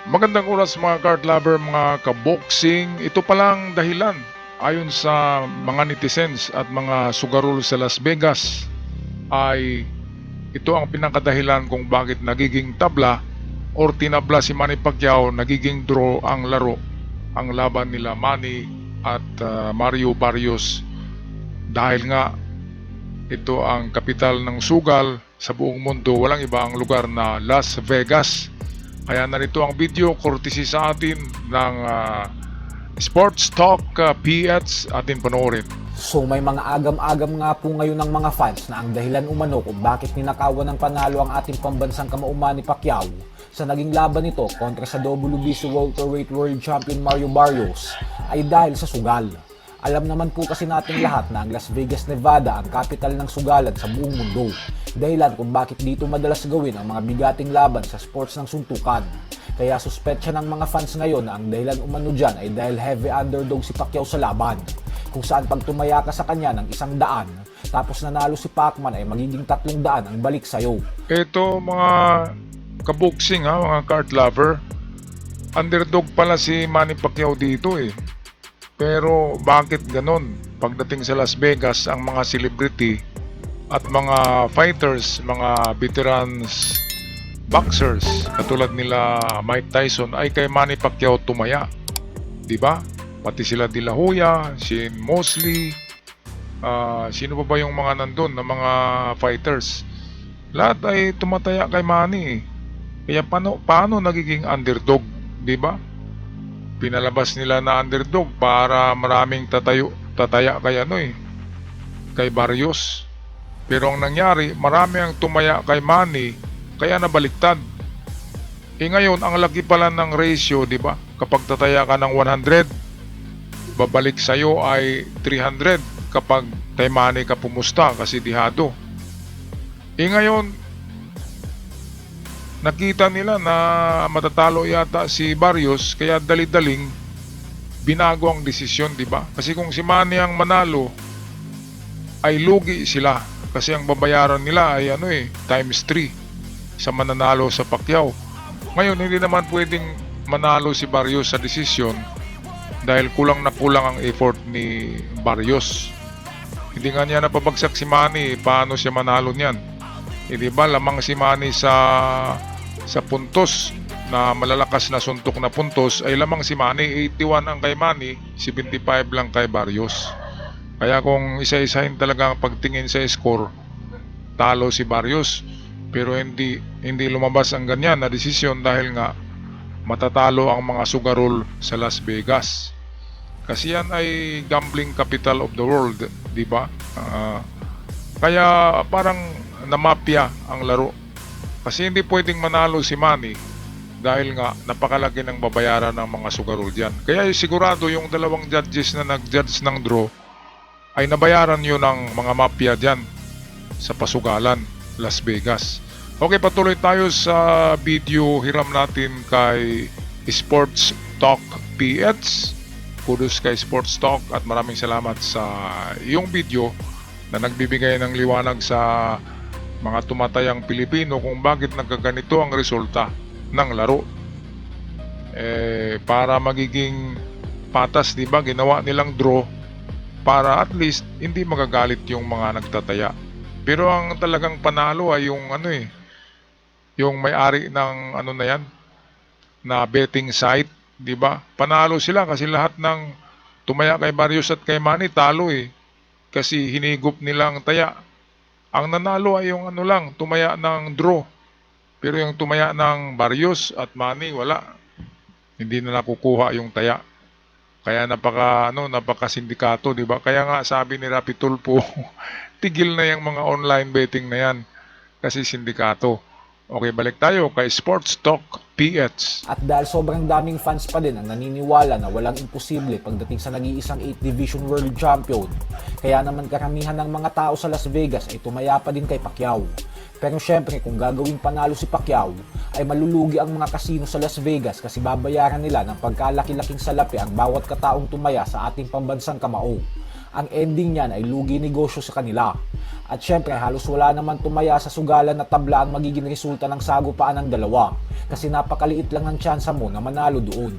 Magandang oras mga card lover, mga kaboxing. Ito palang dahilan ayon sa mga netizens at mga sugarol sa Las Vegas ay ito ang pinakadahilan kung bakit nagiging tabla or tinabla si Manny Pacquiao, nagiging draw ang laro, ang laban nila Manny at Mario Barrios dahil nga ito ang kapital ng sugal sa buong mundo, walang iba ang lugar na Las Vegas. Kaya narito ang video courtesy sa atin ng Sports Talk PH atin panoorin. So may mga agam-agam nga po ngayon ng mga fans na ang dahilan umano kung bakit ninakawan ng panalo ang ating pambansang kamauman ni Pacquiao sa naging laban nito kontra sa WBC Welterweight World Champion Mario Barrios ay dahil sa sugal. Alam naman po kasi nating lahat na ang Las Vegas, Nevada ang capital ng sugalan sa buong mundo. Dahilan kung bakit dito madalas gawin ang mga bigating laban sa sports ng suntukan. Kaya suspetsya ng mga fans ngayon na ang dahilan umano dyan ay dahil heavy underdog si Pacquiao sa laban. Kung saan pag tumaya ka sa kanya ng 100, tapos nanalo si Pacman ay magiging 300 ang balik sa'yo. Ito mga kaboxing mga card lover, underdog pala si Manny Pacquiao dito eh. Pero bakit ganon? Pagdating sa Las Vegas, ang mga celebrity at mga fighters, mga veterans boxers katulad nila Mike Tyson ay kay Manny Pacquiao tumaya, di ba? Pati sila De La Hoya, Shane Mosley, sino pa ba yung mga nandun na mga fighters? Lahat ay tumataya kay Manny. Kaya paano nagiging underdog, di ba? Pinalabas nila na underdog para maraming tataya kay Barrios. Pero ang nangyari, marami ang tumaya kay Manny, kaya nabaliktad. Ngayon, ang laki pala ng ratio, di ba? Kapag tataya ka ng 100, babalik sa'yo ay 300 kapag kay Manny ka pumusta kasi dihado. Ngayon, nakita nila na matatalo yata si Barrios, kaya dali-daling binago ang desisyon, di ba? Kasi kung si Manny ang manalo, ay lugi sila kasi ang babayaran nila ay times 3 sa mananalo sa Pacquiao. Ngayon, hindi naman pwedeng manalo si Barrios sa desisyon dahil kulang na kulang ang effort ni Barrios. Hindi nga niya napabagsak si Manny, paano siya manalo niyan? Di ba, lamang si Manny sa puntos na malalakas na suntok na puntos ay lamang si Manny. 81 ang kay Manny, 75 lang kay Barrios. Kaya kung isa-isahin talaga ang pagtingin sa score, talo si Barrios. Pero hindi lumabas ang ganyan na desisyon dahil nga matatalo ang mga sugarol sa Las Vegas. Kasi yan ay gambling capital of the world, di ba? Kaya parang namapya ang laro. Kasi hindi pwedeng manalo si Manny dahil nga napakalaki ng babayaran ng mga sugarol dyan. Kaya sigurado yung dalawang judges na nag-judge ng draw ay nabayaran yun ng mga mafia dyan sa pasugalan, Las Vegas. Okay, patuloy tayo sa video hiram natin kay Sports Talk PH. Kudos kay Sports Talk at maraming salamat sa iyong video na nagbibigay ng liwanag sa mga tumatayang Pilipino kung bakit nagkaganito ang resulta ng laro. Para magiging patas, di ba? Ginawa nilang draw para at least hindi magagalit yung mga nagtataya. Pero ang talagang panalo ay yung yung may-ari ng na yan, na betting site, di ba? Panalo sila kasi lahat ng tumaya kay Barrios at kay Manny talo kasi hinigop nilang taya. Ang nanalo ay yung tumaya ng draw. Pero yung tumaya ng Barrios at Manny, wala. Hindi na nakukuha yung taya. Kaya napaka sindikato, di ba? Kaya nga sabi ni Rapi Tulfo, tigil na yung mga online betting na yan kasi sindikato. Okay, balik tayo kay Sports Talk PH. At dahil sobrang daming fans pa din ang naniniwala na walang imposible pagdating sa nag-iisang 8 Division World Champion, kaya naman karamihan ng mga tao sa Las Vegas ay tumaya pa din kay Pacquiao. Pero syempre kung gagawing panalo si Pacquiao, ay malulugi ang mga kasino sa Las Vegas kasi babayaran nila ng pagkalaki-laking salapi ang bawat kataong tumaya sa ating pambansang kamao. Ang ending niyan ay lugi negosyo sa kanila. At syempre halos wala naman tumaya sa sugalan na tabla ang magiging resulta ng sagupaan ng dalawa kasi napakaliit lang ng tsansa mo na manalo doon.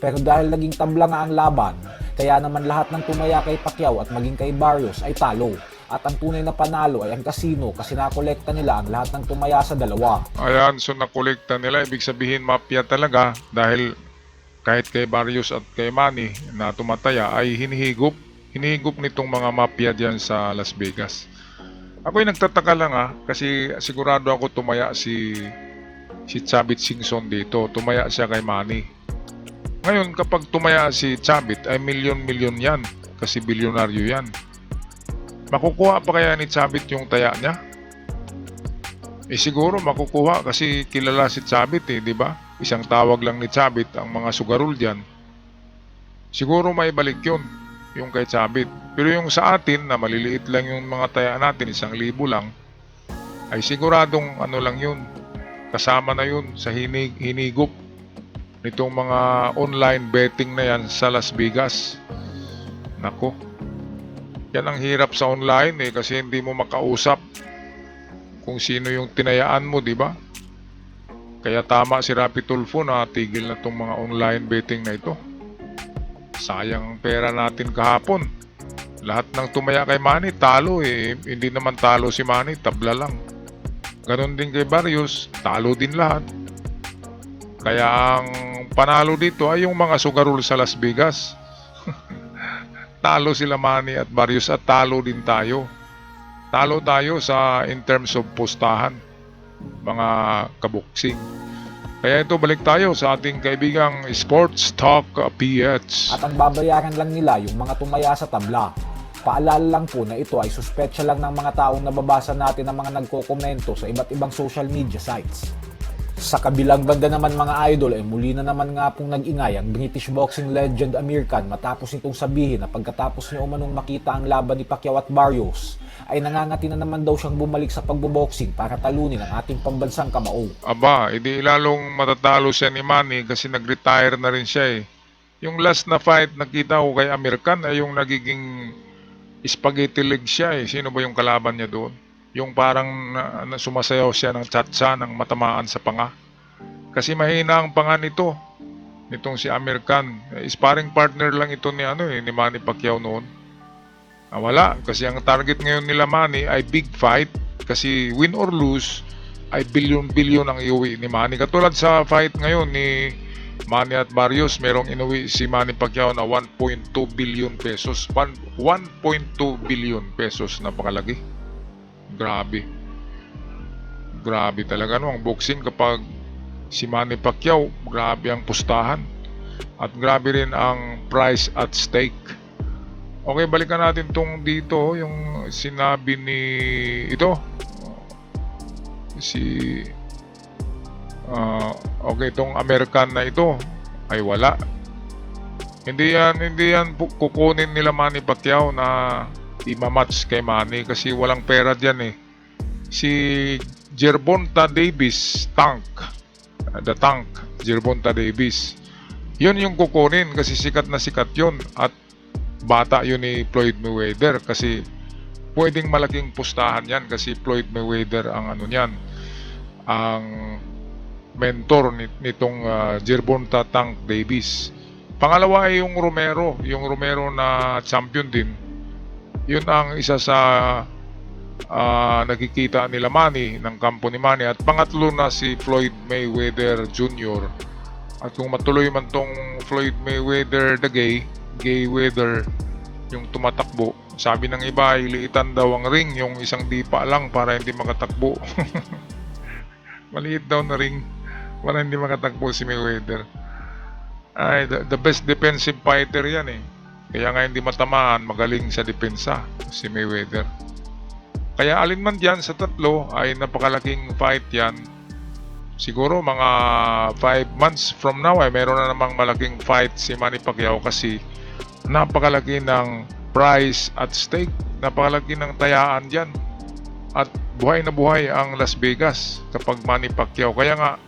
Pero dahil naging tabla nga ang laban, kaya naman lahat ng tumaya kay Pacquiao at maging kay Barrios ay talo. At ang tunay na panalo ay ang casino kasi nakolekta nila ang lahat ng tumaya sa dalawa. Ayan, so nakolekta nila. Ibig sabihin, mafia talaga dahil kahit kay Barrios at kay Manny na tumataya ay hinihigop nitong mga mafia dyan sa Las Vegas. Ako'y nagtataka lang kasi sigurado ako tumaya si Chavit Singson dito. Tumaya siya kay Manny. Ngayon, kapag tumaya si Chavit ay milyon-milyon yan kasi bilyonaryo yan. Makukuha pa kaya ni Chavit yung taya niya? Siguro makukuha kasi kilala si Chavit di ba? Isang tawag lang ni Chavit ang mga sugarol diyan. Siguro may balik yun, yung kay Chavit. Pero yung sa atin na maliliit lang yung mga taya natin, 1,000 lang, ay siguradong ano lang yun. Kasama na yun sa hinigop nitong mga online betting na yan sa Las Vegas. Nako. Yan ang hirap sa online kasi hindi mo makausap kung sino yung tinayaan mo, di ba? Kaya tama si Rapi Tulfo na tigil na itong mga online betting na ito. Sayang ang pera natin kahapon. Lahat ng tumaya kay Manny, talo Hindi naman talo si Manny, tabla lang. Ganon din kay Barrios, talo din lahat. Kaya ang panalo dito ay yung mga sugarol sa Las Vegas. Talo sila Manny at Barrios at talo din tayo. Talo tayo in terms of postahan, mga kaboksing. Kaya ito, balik tayo sa ating kaibigang Sports Talk PH. At ang babayaran lang nila yung mga tumaya sa tabla. Paalala lang po na ito ay suspetsya lang ng mga taong nababasa natin ng mga nagkokomento sa iba't ibang social media sites. Sa kabilang banda naman mga idol ay muli na naman nga pong nag-ingay ang British boxing legend Amir Khan matapos nitong sabihin na pagkatapos niya umanong makita ang laban ni Pacquiao at Barrios ay nangangati na naman daw siyang bumalik sa pagboboxing para talunin ang ating pambansang kamao. Aba, edi lalong matatalo siya ni Manny kasi nag-retire na rin siya Yung last na fight nakita ko kay Amir Khan ay yung nagiging spaghetti leg siya Sino ba yung kalaban niya doon? Yung parang sumasayaw siya ng tsa-tsa ng matamaan sa panga. Kasi mahina ang panga nitong si Amir Khan. Sparring partner lang ito ni Manny Pacquiao noon. Wala, kasi ang target ngayon nila Manny ay big fight. Kasi win or lose ay bilyon-bilyon ang iuwi ni Manny. Katulad sa fight ngayon ni Manny at Barrios, merong inuwi si Manny Pacquiao na 1.2 billion pesos. 1.2 billion pesos, napakalaki. Grabe talaga ang boxing kapag si Manny Pacquiao, grabe ang pustahan at grabe rin ang price at stake. Okay, balikan natin tong dito yung sinabi ni okay, itong American na ito ay wala. Hindi yan kukunin nila Manny Pacquiao na i-match kay Manny kasi walang pera dyan Si Gervonta Davis, the Tank, Gervonta Davis, yun yung kukunin kasi sikat na sikat yun at bata yun ni Floyd Mayweather kasi pwedeng malaking pustahan yan kasi Floyd Mayweather ang ang mentor nitong Gervonta Tank Davis. Pangalawa ay yung Romero na champion din. Yun ang isa sa nakikita nila Manny ng kampo ni Manny. At pangatlo na si Floyd Mayweather Jr. At kung matuloy man tong Floyd Mayweather the gay weather yung tumatakbo, sabi ng iba ay liitan daw ang ring, yung isang dipa lang para hindi makatakbo. Maliit daw na ring para hindi makatakbo si Mayweather. Ay, the best defensive fighter yan Kaya nga hindi matamaan, magaling sa depensa si Mayweather. Kaya alin man dyan sa tatlo ay napakalaking fight yan. Siguro mga 5 months from now ay meron na namang malaking fight si Manny Pacquiao kasi napakalaki ng price at stake. Napakalaki ng tayaan dyan. At buhay na buhay ang Las Vegas kapag Manny Pacquiao. Kaya nga,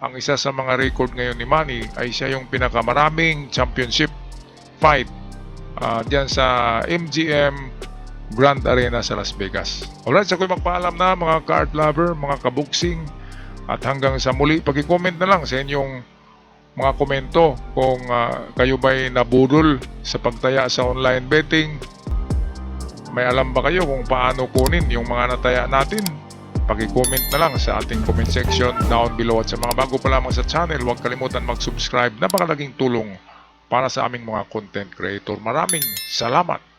ang isa sa mga record ngayon ni Manny ay siya yung pinakamaraming championship fight dyan sa MGM Grand Arena sa Las Vegas. Alright, so ako'y magpaalam na mga card lover, mga kabuksing, at hanggang sa muli, pag-comment na lang sa inyong mga komento kung kayo ba'y nabudol sa pagtaya sa online betting. May alam ba kayo kung paano kunin yung mga nataya natin? Pag-comment na lang sa ating comment section down below. At sa mga bago pa lamang sa channel, huwag kalimutan mag-subscribe. Napakalaking tulong para sa aming mga content creator. Maraming salamat!